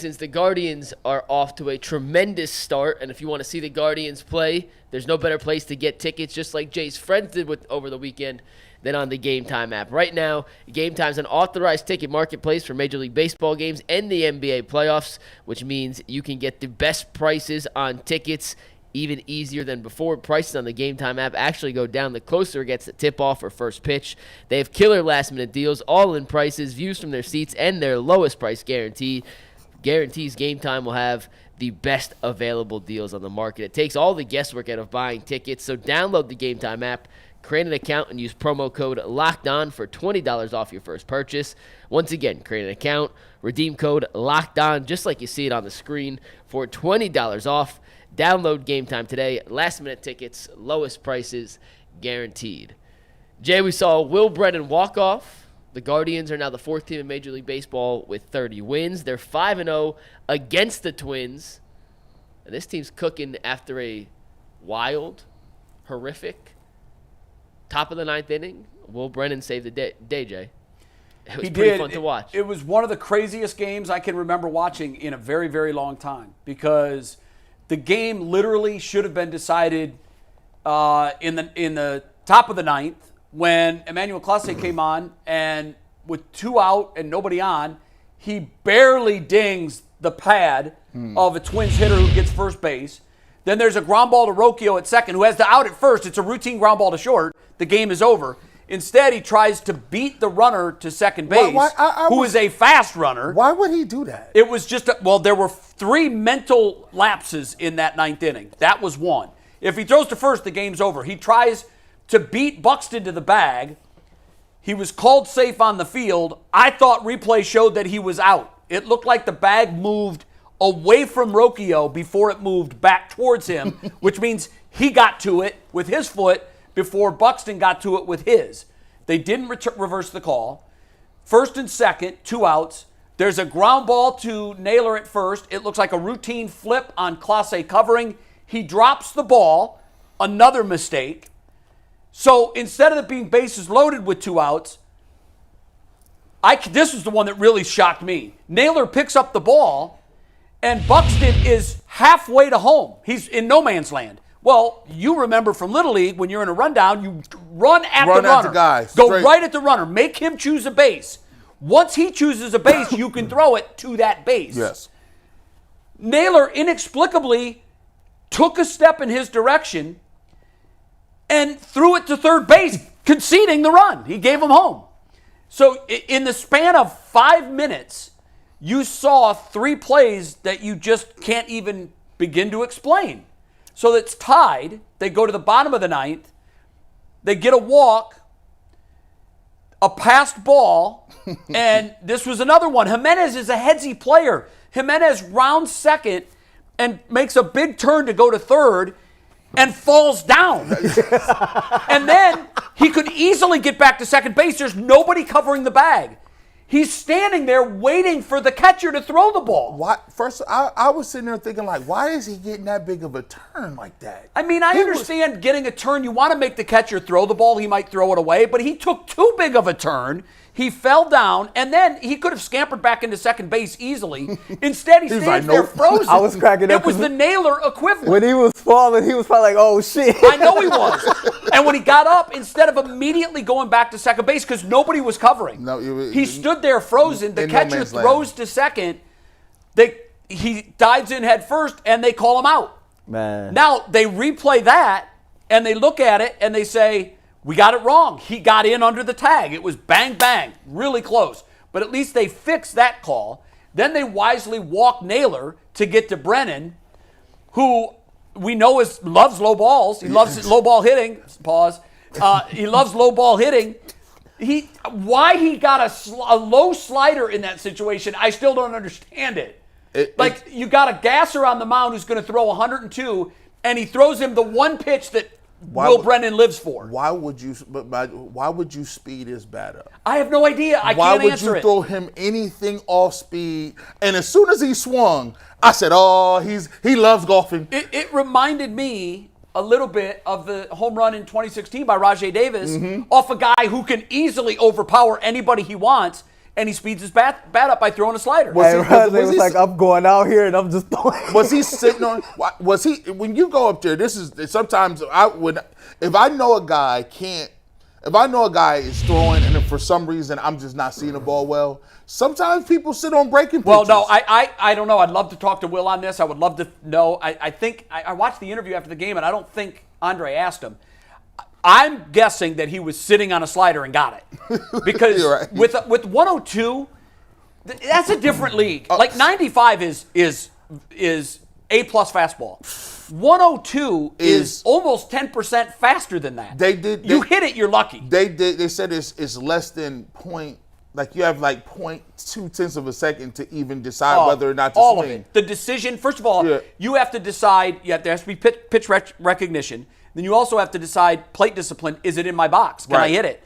since the Guardians are off to a tremendous start, and if you want to see the Guardians play, there's no better place to get tickets, just like Jay's friends did over the weekend, than on the Game Time app. Right now, Game Time is an authorized ticket marketplace for Major League Baseball games and the NBA playoffs, which means you can get the best prices on tickets even easier than before. Prices on the Game Time app actually go down the closer it gets to tip-off or first pitch. They have killer last-minute deals, all-in prices, views from their seats, and their lowest price guarantee. Guarantees Game Time will have the best available deals on the market. It takes all the guesswork out of buying tickets, so download the Game Time app, create an account, and use promo code LOCKEDON for $20 off your first purchase. Once again, create an account, redeem code LOCKEDON, just like you see it on the screen, for $20 off. Download Game Time today. Last-minute tickets, lowest prices, guaranteed. Jay, we saw Will Brennan walk off. The Guardians are now the fourth team in Major League Baseball with 30 wins. They're 5-0 against the Twins. And this team's cooking after a wild, horrific, top of the ninth inning. Will Brennan saved the day, Jay. It was pretty fun to watch. It was one of the craziest games I can remember watching in a very, very long time, because the game literally should have been decided in the top of the ninth, when Emmanuel Clase came on, and with 2 out and nobody on, he barely dings the pad of a Twins hitter who gets first base. Then there's a ground ball to Rocchio at second, who has the out at first. It's a routine ground ball to short. The game is over. Instead, he tries to beat the runner to second base, who is a fast runner. Why would he do that? It was just, there were 3 mental lapses in that ninth inning. That was one. If he throws to first, the game's over. He tries to beat Buxton to the bag. He was called safe on the field. I thought replay showed that he was out. It looked like the bag moved away from Rocchio before it moved back towards him, which means he got to it with his foot before Buxton got to it with his. They didn't reverse the call. First and second, 2 outs. There's a ground ball to Naylor at first. It looks like a routine flip on Clase covering. He drops the ball. Another mistake. So instead of it being bases loaded with 2 outs, this was the one that really shocked me. Naylor picks up the ball, and Buxton is halfway to home. He's in no man's land. Well, you remember from Little League, when you're in a rundown, you run at the runner. The guy, go right at the runner. Make him choose a base. Once he chooses a base, you can throw it to that base. Yes. Naylor inexplicably took a step in his direction and threw it to third base, conceding the run. He gave him home. So in the span of 5 minutes, you saw 3 plays that you just can't even begin to explain. So it's tied. They go to the bottom of the ninth. They get a walk, a passed ball, and this was another one. Jimenez is a headsy player. Jimenez rounds second and makes a big turn to go to third, and falls down. And then he could easily get back to second base. There's nobody covering the bag. He's standing there waiting for the catcher to throw the ball. Why? First, I was sitting there thinking, like, why is he getting that big of a turn like that? I mean, I understand getting a turn. You want to make the catcher throw the ball. He might throw it away. But he took too big of a turn. He fell down, and then he could have scampered back into second base easily. Instead, he stands there frozen. I was cracking up. It was the Naylor equivalent. When he was falling, he was probably like, oh, shit. I know he was. And when he got up, instead of immediately going back to second base, because nobody was covering, he stood there frozen. The catcher throws to second. He dives in head first, and they call him out. Man. Now, they replay that, and they look at it, and they say, we got it wrong. He got in under the tag. It was bang, bang, really close. But at least they fixed that call. Then they wisely walk Naylor to get to Brennan, who we know loves low balls. He loves low ball hitting. Pause. He loves low ball hitting. Why he got a low slider in that situation, I still don't understand it. You got a gasser on the mound who's going to throw 102, and he throws him the one pitch that Will Brennan lives for. Why would you speed his bat up? I have no idea. I can't answer it. Why would you throw him anything off speed? And as soon as he swung, I said, "Oh, he loves golfing." It reminded me a little bit of the home run in 2016 by Rajai Davis off a guy who can easily overpower anybody he wants. and he speeds his bat up by throwing a slider. Was Hey, he- Rose was was he- like, I'm going out here and I'm just throwing. Was he sitting on? Was he when you go up there? This is sometimes I would if I know a guy can't. If I know a guy is throwing and if for some reason I'm just not seeing the ball well, sometimes people sit on breaking pitches. Well, no, I don't know. I'd love to talk to Will on this. I would love to know. I think I watched the interview after the game, and I don't think Andre asked him. I'm guessing that he was sitting on a slider and got it because You're right. with 102, that's a different league. Like 95 is A+ fastball. 102 is almost 10% faster than that. You hit it, you're lucky. They said it's less than point. Like you have like 0.2 of a second to even decide whether or not to all swing. of it. The decision, first of all, Yeah. you have to decide. There has to be pitch recognition. Then you also have to decide plate discipline. Is it in my box? Can I Right. hit it?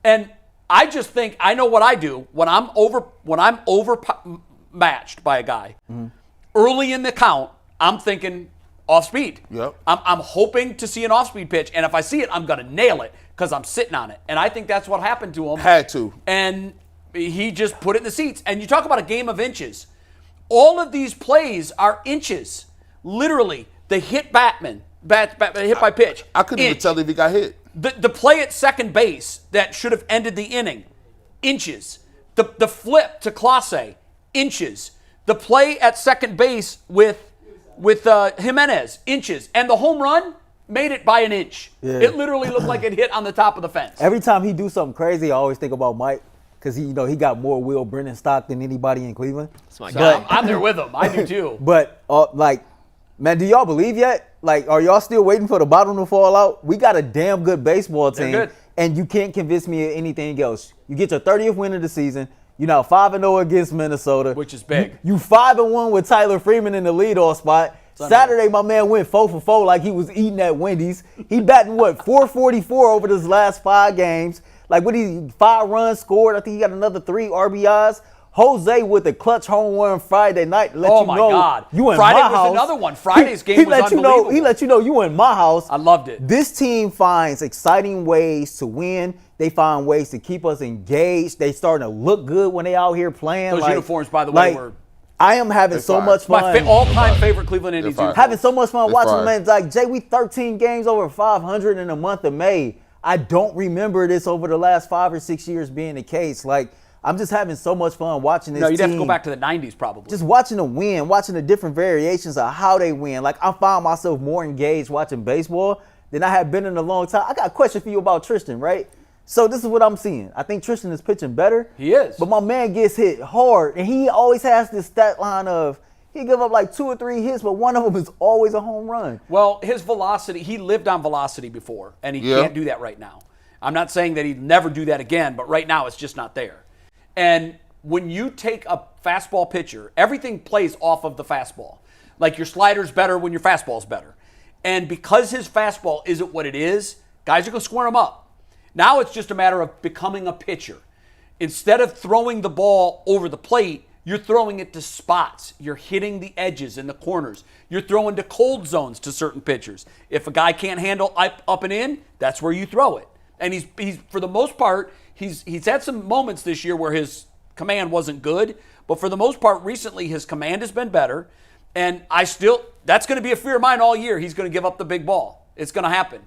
And I just think I know what I do when I'm over matched by a guy. Early in the count, I'm thinking off speed. Yep. I'm hoping to see an off speed pitch, and if I see it, I'm gonna nail it because I'm sitting on it. And I think that's what happened to him. Had to. And he just put it in the seats. And you talk about a game of inches. All of these plays are inches. Literally, the hit hit by pitch. I couldn't even inch. tell if he got hit. The play at second base that should have ended the inning, inches. The flip to Clase, inches. The play at second base with Jimenez, inches. And the home run made it by an inch. Yeah. It literally looked like it hit on the top of the fence. Every time he do something crazy, I always think about Mike because he got more Will Brennan stock than anybody in Cleveland. That's my So guy. I'm there with him. I do too. But man, do y'all believe yet? Like, are y'all still waiting for the bottom to fall out? We got a damn good baseball team, They're good. and you can't convince me of anything else. You get your 30th win of the season. You're now 5-0 against Minnesota, Which is big. You 5-1 with Tyler Freeman in the leadoff spot. Saturday, my man went 4 for 4 like he was eating at Wendy's. He batting 444 over his last 5 games. Like, 5 runs scored. I think he got another 3 RBIs. Jose with the clutch home run Friday night. Let Oh, you my know God. you in Friday my was house. another one. Friday's game he was let you know. unbelievable. He let you know you in my house. I loved it. This team finds exciting ways to win. They find ways to keep us engaged. They starting to look good when they out here playing. Those like, uniforms, by the way, were I am having so fire. much fun. my all-time favorite Cleveland Indians fire. uniform. Having so much fun They're watching fire. man. Like Jay, we 13 games over 500 in the month of May. I don't remember this over the last 5 or 6 years being the case. Like, I'm just having so much fun watching this No, you'd team. have to go back to the 90s probably. Just watching them win, watching the different variations of how they win. Like, I found myself more engaged watching baseball than I had been in a long time. I got a question for you about Tristan, right? So this is what I'm seeing. I think Tristan is pitching better. He is. But my man gets hit hard, and he always has this stat line of he give up like 2 or 3 hits, but one of them is always a home run. Well, his velocity, he lived on velocity before, and he Yeah. can't do that right now. I'm not saying that he'd never do that again, but right now it's just not there. And when you take a fastball pitcher, everything plays off of the fastball. Like your slider's better when your fastball's better. And because his fastball isn't what it is, guys are going to square him up. Now it's just a matter of becoming a pitcher. Instead of throwing the ball over the plate, you're throwing it to spots. You're hitting the edges and the corners. You're throwing to cold zones to certain pitchers. If a guy can't handle up and in, that's where you throw it. And he's for the most part, he's had some moments this year where his command wasn't good, but for the most part recently his command has been better. And that's going to be a fear of mine all year. He's going to give up the big ball. It's going to happen.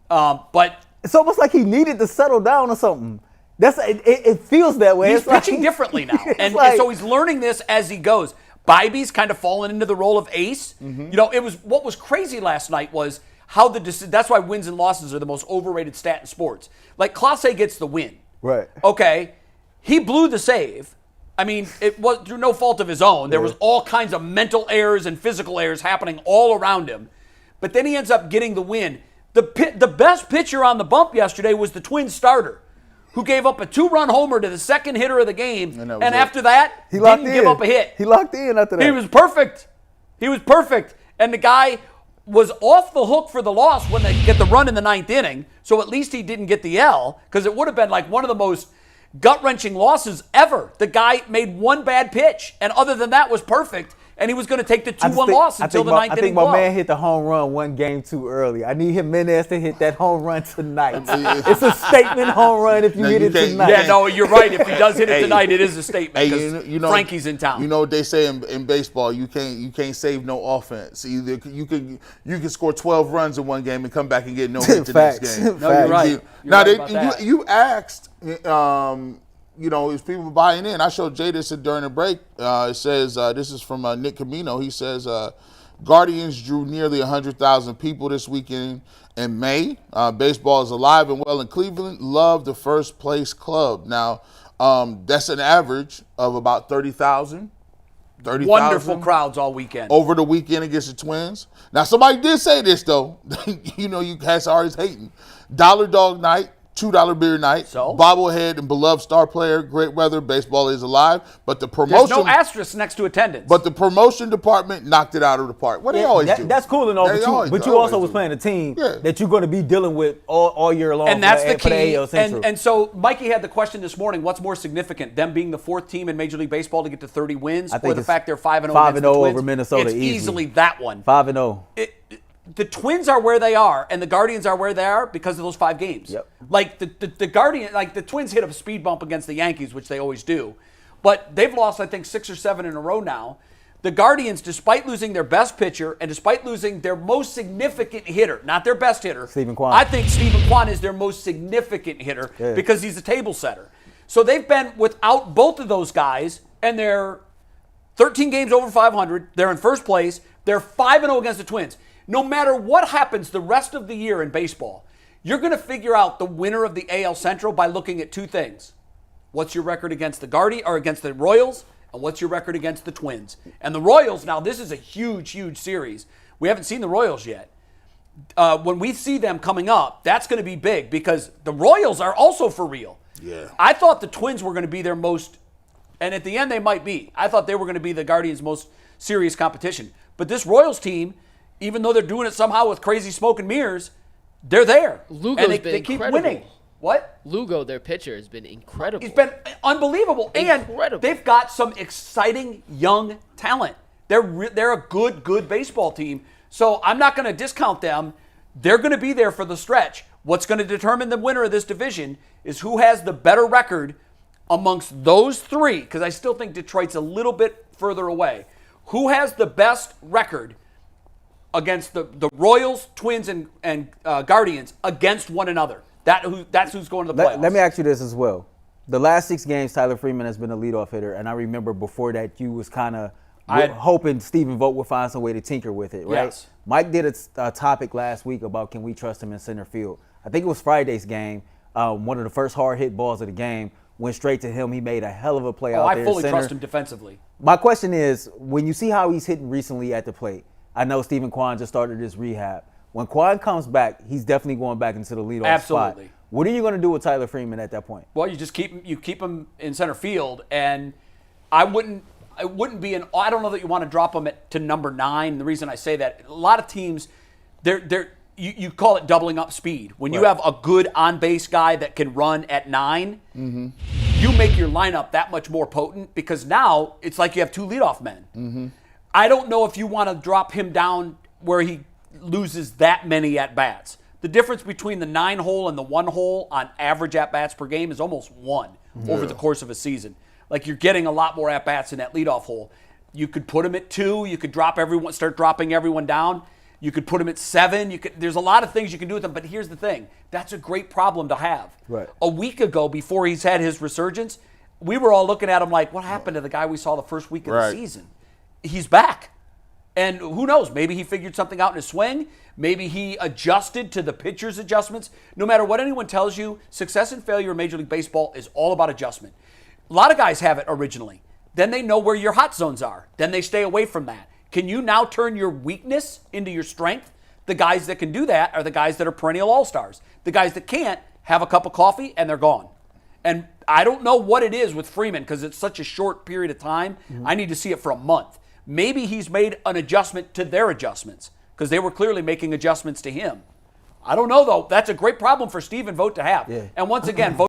But It's almost like he needed to settle down or something. It feels that way. he's It's like- pitching differently now. It's And like- so he's learning this as he goes. Bibee's kind of fallen into the role of ace. Mm-hmm. You know, what was crazy last night was how that's why wins and losses are the most overrated stat in sports. Like Clase gets the win. Right. Okay. He blew the save. I mean, it was through no fault of his own. There was all kinds of mental errors and physical errors happening all around him. But then he ends up getting the win. The best pitcher on the bump yesterday was the Twins starter, who gave up a 2-run homer to the second hitter of the game. And that And, was it. after that, He locked didn't in. give up a hit. He locked in after that. He was perfect. He was perfect. And the guy was off the hook for the loss when they get the run in the 9th inning. So at least he didn't get the L, because it would have been like one of the most gut-wrenching losses ever. The guy made one bad pitch, and other than that was perfect. and he was going to take the I just 2-1 think- loss until the ninth I think inning my blow. man hit the home run one game too early. I need Jimenez to hit that home run tonight. It's a statement home run if you No, hit you it can't- tonight. Yeah, no, you're right. If he does hit it Hey. tonight, it is a statement Hey, because Frankie's in town. You know what they say in baseball? You can't save no offense. Either you can score 12 runs in one game and come back and get no hit the next Facts. game. No, you're right. You're Now right about that. you asked, is people buying in? I showed Jay this during the break. It says this is from Nick Camino. He says Guardians drew nearly 100,000 people this weekend in May. Baseball is alive and well in Cleveland. Love the first place club. Now that's an average of about 30,000. Wonderful crowds all weekend. Over the weekend against the Twins. Now, somebody did say this, though. You guys are always hating. Dollar Dog Night, $2 beer night, So? bobblehead and beloved star player, great weather, baseball is alive. But the There's promotion, no asterisk next to attendance. but the promotion department knocked it out of the park. What they always do. That's cool and all, They but always you do. also Always was do. playing a team Yeah. that you're going to be dealing with all year long. and that's the for key. AL Central. And so Mikey had the question this morning, what's more significant, them being the fourth team in Major League Baseball to get to 30 wins, I think or the it's fact they're 5-0 5-0 against the Twins? over Minnesota It's easily. easily that one. 5-0. The Twins are where they are, and the Guardians are where they are because of those 5 games. Yep. Like the Guardian, like the Twins hit a speed bump against the Yankees, which they always do, but they've lost I think 6 or 7 in a row now. The Guardians, despite losing their best pitcher and despite losing their most significant hitter, not their best hitter, Stephen Kwan. I think Stephen Kwan is their most significant hitter because he's a table setter. So they've been without both of those guys, and they're 13 games over 500. They're in first place. They're 5-0 against the Twins. No matter what happens the rest of the year in baseball, you're going to figure out the winner of the AL Central by looking at 2 things. What's your record against the against the Royals, and what's your record against the Twins? And the Royals, now this is a huge, huge series. We haven't seen the Royals yet. When we see them coming up, that's going to be big because the Royals are also for real. Yeah. I thought the Twins were going to be their most, and at the end they might be. I thought they were going to be the Guardians' most serious competition. But this Royals team, even though they're doing it somehow with crazy smoke and mirrors, they're there. Lugo's and they been keep incredible. winning. What? Lugo, their pitcher, has been incredible. He's been unbelievable. Incredible. And they've got some exciting young talent. They're a good baseball team. So I'm not going to discount them. They're going to be there for the stretch. What's going to determine the winner of this division is who has the better record amongst those 3, because I still think Detroit's a little bit further away. Who has the best record against the Royals, Twins, and Guardians against one another? That's who's going to the playoffs. Let me ask you this as well. The last 6 games, Tyler Freeman has been a leadoff hitter, and I remember before that you was kind of hoping Stephen Vogt would find some way to tinker with it, right? Yes. Mike did a topic last week about can we trust him in center field. I think it was Friday's game. One of the first hard hit balls of the game went straight to him. He made a hell of a play out I there. fully center. trust him defensively. My question is, when you see how he's hitting recently at the plate, I know Stephen Kwan just started his rehab. When Kwan comes back, he's definitely going back into the leadoff spot. Absolutely. What are you going to do with Tyler Freeman at that point? Well, you just keep him in center field, and I wouldn't be I don't know that you want to drop him to number 9. The reason I say that, a lot of teams, you call it doubling up speed. When you have a good on base guy that can run at 9, you make your lineup that much more potent because now it's like you have 2 leadoff men. I don't know if you want to drop him down where he loses that many at bats. The difference between the 9 hole and the 1 hole on average at bats per game is almost 1 over the course of a season. Like you're getting a lot more at bats in that leadoff hole. You could put him at 2. You could start dropping everyone down. You could put him at 7. There's a lot of things you can do with him. But here's the thing: that's a great problem to have. Right. A week ago, before he's had his resurgence, we were all looking at him like, what happened to the guy we saw the first week of the season? He's back. And who knows? Maybe he figured something out in his swing. Maybe he adjusted to the pitcher's adjustments. No matter what anyone tells you, success and failure in Major League Baseball is all about adjustment. A lot of guys have it originally. Then they know where your hot zones are. Then they stay away from that. Can you now turn your weakness into your strength? The guys that can do that are the guys that are perennial all-stars. The guys that can't have a cup of coffee and they're gone. And I don't know what it is with Freeman because it's such a short period of time. I need to see it for a month. Maybe he's made an adjustment to their adjustments because they were clearly making adjustments to him. I don't know, though. That's a great problem for Stephen Vogt to have. Yeah. And once again, Vogt